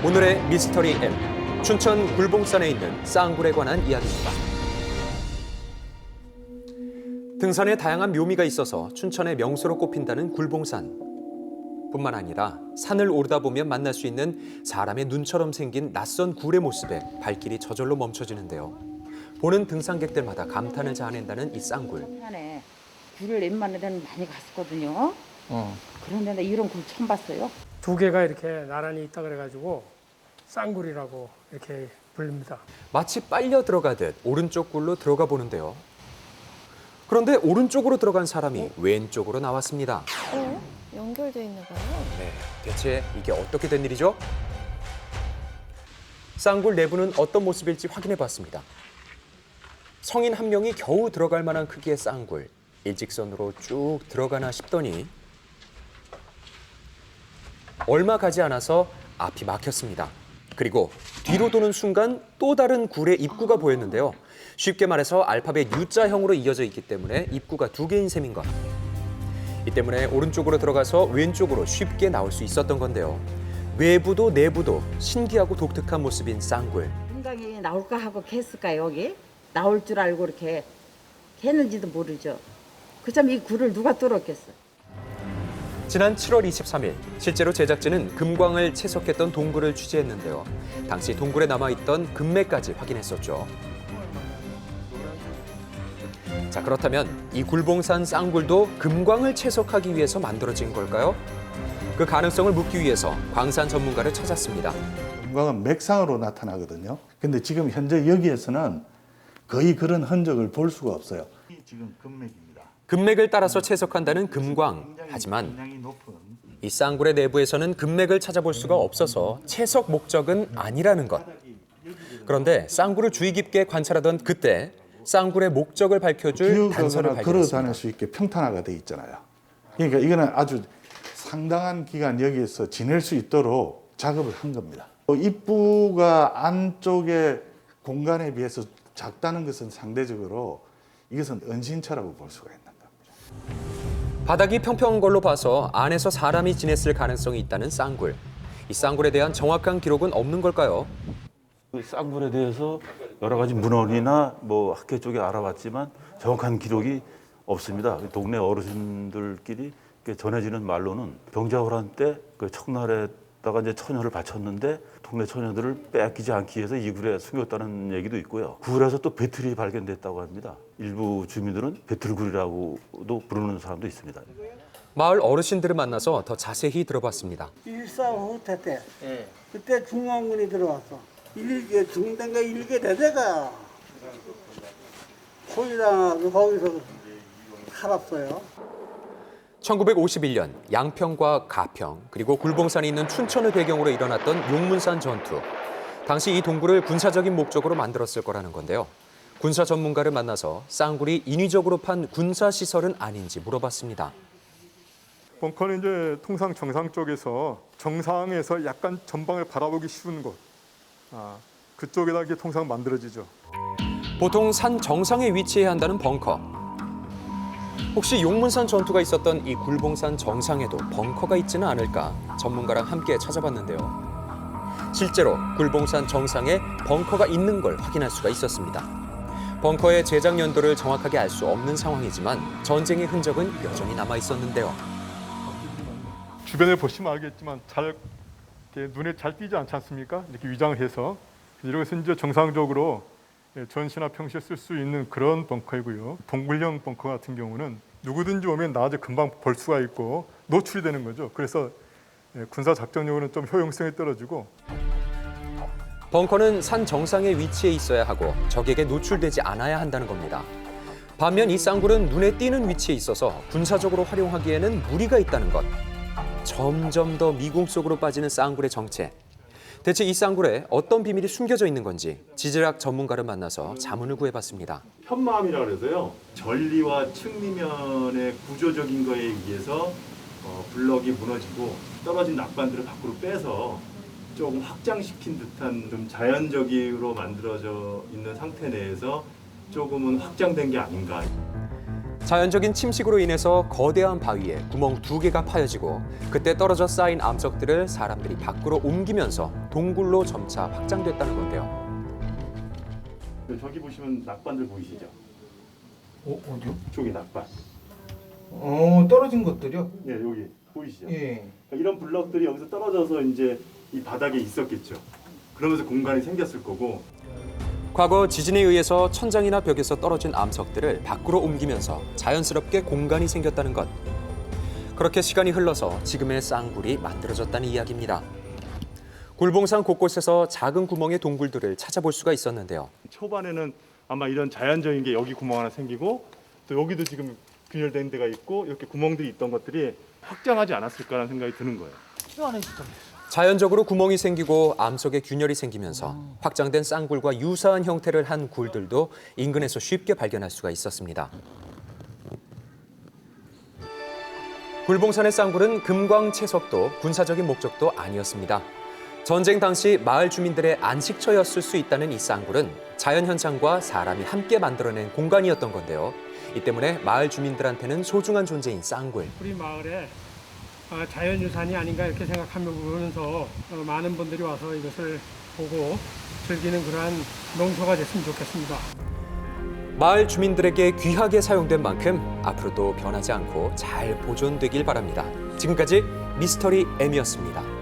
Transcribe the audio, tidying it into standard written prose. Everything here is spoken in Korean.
오늘의 미스터리 M, 춘천 굴봉산에 있는 쌍굴에 관한 이야기입니다. 등산에 다양한 묘미가 있어서 춘천의 명소로 꼽힌다는 굴봉산. 뿐만 아니라 산을 오르다 보면 만날 수 있는 사람의 눈처럼 생긴 낯선 굴의 모습에 발길이 저절로 멈춰지는데요. 보는 등산객들마다 감탄을 자아낸다는 이 쌍굴. 산에 굴을 웬만한 데는 많이 갔었거든요. 그런데 나 이런 굴 처음 봤어요. 두 개가 이렇게 나란히 있다 그래가지고 쌍굴이라고 이렇게 불립니다. 마치 빨려 들어가듯 오른쪽 굴로 들어가 보는데요. 그런데 오른쪽으로 들어간 사람이 왼쪽으로 나왔습니다. 연결돼 있나 봐요. 네, 대체 이게 어떻게 된 일이죠? 쌍굴 내부는 어떤 모습일지 확인해 봤습니다. 성인 한 명이 겨우 들어갈 만한 크기의 쌍굴. 일직선으로 쭉 들어가나 싶더니 얼마 가지 않아서 앞이 막혔습니다. 그리고 뒤로 도는 순간 또 다른 굴의 입구가 보였는데요. 쉽게 말해서 알파벳 U자형으로 이어져 있기 때문에 입구가 두 개인 셈인 것. 이 때문에 오른쪽으로 들어가서 왼쪽으로 쉽게 나올 수 있었던 건데요. 외부도 내부도 신기하고 독특한 모습인 쌍굴. 생각이 나올까 하고 했을까요, 여기? 나올 줄 알고 이렇게 했는지도 모르죠. 그참 이 굴을 누가 뚫었겠어? 지난 7월 23일 실제로 제작진은 금광을 채석했던 동굴을 취재했는데요. 당시 동굴에 남아있던 금매까지 확인했었죠. 자, 그렇다면 이 굴봉산 쌍굴도 금광을 채석하기 위해서 만들어진 걸까요? 그 가능성을 묻기 위해서 광산 전문가를 찾았습니다. 금광은 맥상으로 나타나거든요. 근데 지금 현재 여기에서는 거의 그런 흔적을 볼 수가 없어요. 지금 금맥입니다. 금맥을 따라서 채석한다는 금광. 하지만 이 쌍굴의 내부에서는 금맥을 찾아볼 수가 없어서 채석 목적은 아니라는 것. 그런데 쌍굴을 주의 깊게 관찰하던 그때 쌍굴의 목적을 밝혀줄 단서를 걸어 발견했습니다. 다닐 수 있게 평탄화가 돼 있잖아요. 그러니까 이거는 아주 상당한 기간 여기에서 지낼 수 있도록 작업을 한 겁니다. 입구가 안쪽의 공간에 비해서 작다는 것은 상대적으로 이것은 은신처라고 볼 수가 있는 겁니다. 바닥이 평평한 걸로 봐서 안에서 사람이 지냈을 가능성이 있다는 쌍굴. 이 쌍굴에 대한 정확한 기록은 없는 걸까요? 쌍굴에 대해서 여러 가지 문헌이나 학계 쪽에 알아봤지만 정확한 기록이 없습니다. 동네 어르신들끼리 전해지는 말로는 병자호란 때 그 청날에다가 이제 처녀를 바쳤는데 동네 처녀들을 빼앗기지 않기 위해서 이 굴에 숨겼다는 얘기도 있고요. 굴에서 또 배틀이 발견됐다고 합니다. 일부 주민들은 배틀굴이라고도 부르는 사람도 있습니다. 마을 어르신들을 만나서 더 자세히 들어봤습니다. 1.4 때 그때 중앙군이 들어왔어. 중당가 일개 대대가 소유당하고 거기서 살았어요. 1951년 양평과 가평 그리고 굴봉산이 있는 춘천을 배경으로 일어났던 용문산 전투. 당시 이 동굴을 군사적인 목적으로 만들었을 거라는 건데요. 군사 전문가를 만나서 쌍굴이 인위적으로 판 군사시설은 아닌지 물어봤습니다. 벙커는 이제 통상 정상 쪽에서 정상에서 약간 전방을 바라보기 쉬운 곳. 그쪽에다 이렇게 통상 만들어지죠. 보통 산 정상에 위치해야 한다는 벙커. 혹시 용문산 전투가 있었던 이 굴봉산 정상에도 벙커가 있지는 않을까 전문가랑 함께 찾아봤는데요. 실제로 굴봉산 정상에 벙커가 있는 걸 확인할 수가 있었습니다. 벙커의 제작 연도를 정확하게 알 수 없는 상황이지만 전쟁의 흔적은 여전히 남아 있었는데요. 주변을 보시면 알겠지만 이렇게 눈에 잘 띄지 않지 않습니까? 이렇게 위장을 해서 이러고서 이제 정상적으로 전시나 평시에 쓸 수 있는 그런 벙커이고요. 동굴형 벙커 같은 경우는 누구든지 오면 낮에 금방 볼 수가 있고 노출이 되는 거죠. 그래서 군사 작전용으로는 좀 효용성이 떨어지고. 벙커는 산 정상에 위치해 있어야 하고 적에게 노출되지 않아야 한다는 겁니다. 반면 이 쌍굴은 눈에 띄는 위치에 있어서 군사적으로 활용하기에는 무리가 있다는 것. 점점 더 미궁 속으로 빠지는 쌍굴의 정체. 대체 이 쌍굴에 어떤 비밀이 숨겨져 있는 건지 지질학 전문가를 만나서 자문을 구해봤습니다. 현마암이라고 해서요. 전리와 측리면의 구조적인 거에 의해서 블럭이 무너지고 떨어진 낙반들을 밖으로 빼서 조금 확장시킨 듯한 좀 자연적으로 만들어져 있는 상태 내에서 조금은 확장된 게 아닌가. 자연적인 침식으로 인해서 거대한 바위에 구멍 2개가 파여지고 그때 떨어져 쌓인 암석들을 사람들이 밖으로 옮기면서 동굴로 점차 확장됐다는 건데요. 저기 보시면 낙반들 보이시죠? 어디요? 저기 낙반. 떨어진 것들이요? 예, 여기 보이시죠? 예. 그러니까 이런 블럭들이 여기서 떨어져서 이제 이 바닥에 있었겠죠. 그러면서 공간이 생겼을 거고. 과거 지진에 의해서 천장이나 벽에서 떨어진 암석들을 밖으로 옮기면서 자연스럽게 공간이 생겼다는 것. 그렇게 시간이 흘러서 지금의 쌍굴이 만들어졌다는 이야기입니다. 굴봉산 곳곳에서 작은 구멍의 동굴들을 찾아볼 수가 있었는데요. 초반에는 아마 이런 자연적인 게 여기 구멍 하나 생기고 또 여기도 지금 균열된 데가 있고 이렇게 구멍들이 있던 것들이 확장하지 않았을까라는 생각이 드는 거예요. 자연적으로 구멍이 생기고 암석에 균열이 생기면서 확장된 쌍굴과 유사한 형태를 한 굴들도 인근에서 쉽게 발견할 수가 있었습니다. 굴봉산의 쌍굴은 금광채석도 군사적인 목적도 아니었습니다. 전쟁 당시 마을 주민들의 안식처였을 수 있다는 이 쌍굴은 자연 현상과 사람이 함께 만들어낸 공간이었던 건데요. 이 때문에 마을 주민들한테는 소중한 존재인 쌍굴. 우리 마을에 자연유산이 아닌가 이렇게 생각하면서 많은 분들이 와서 이것을 보고 즐기는 그러한 명소가 됐으면 좋겠습니다. 마을 주민들에게 귀하게 사용된 만큼 앞으로도 변하지 않고 잘 보존되길 바랍니다. 지금까지 미스터리 M이었습니다.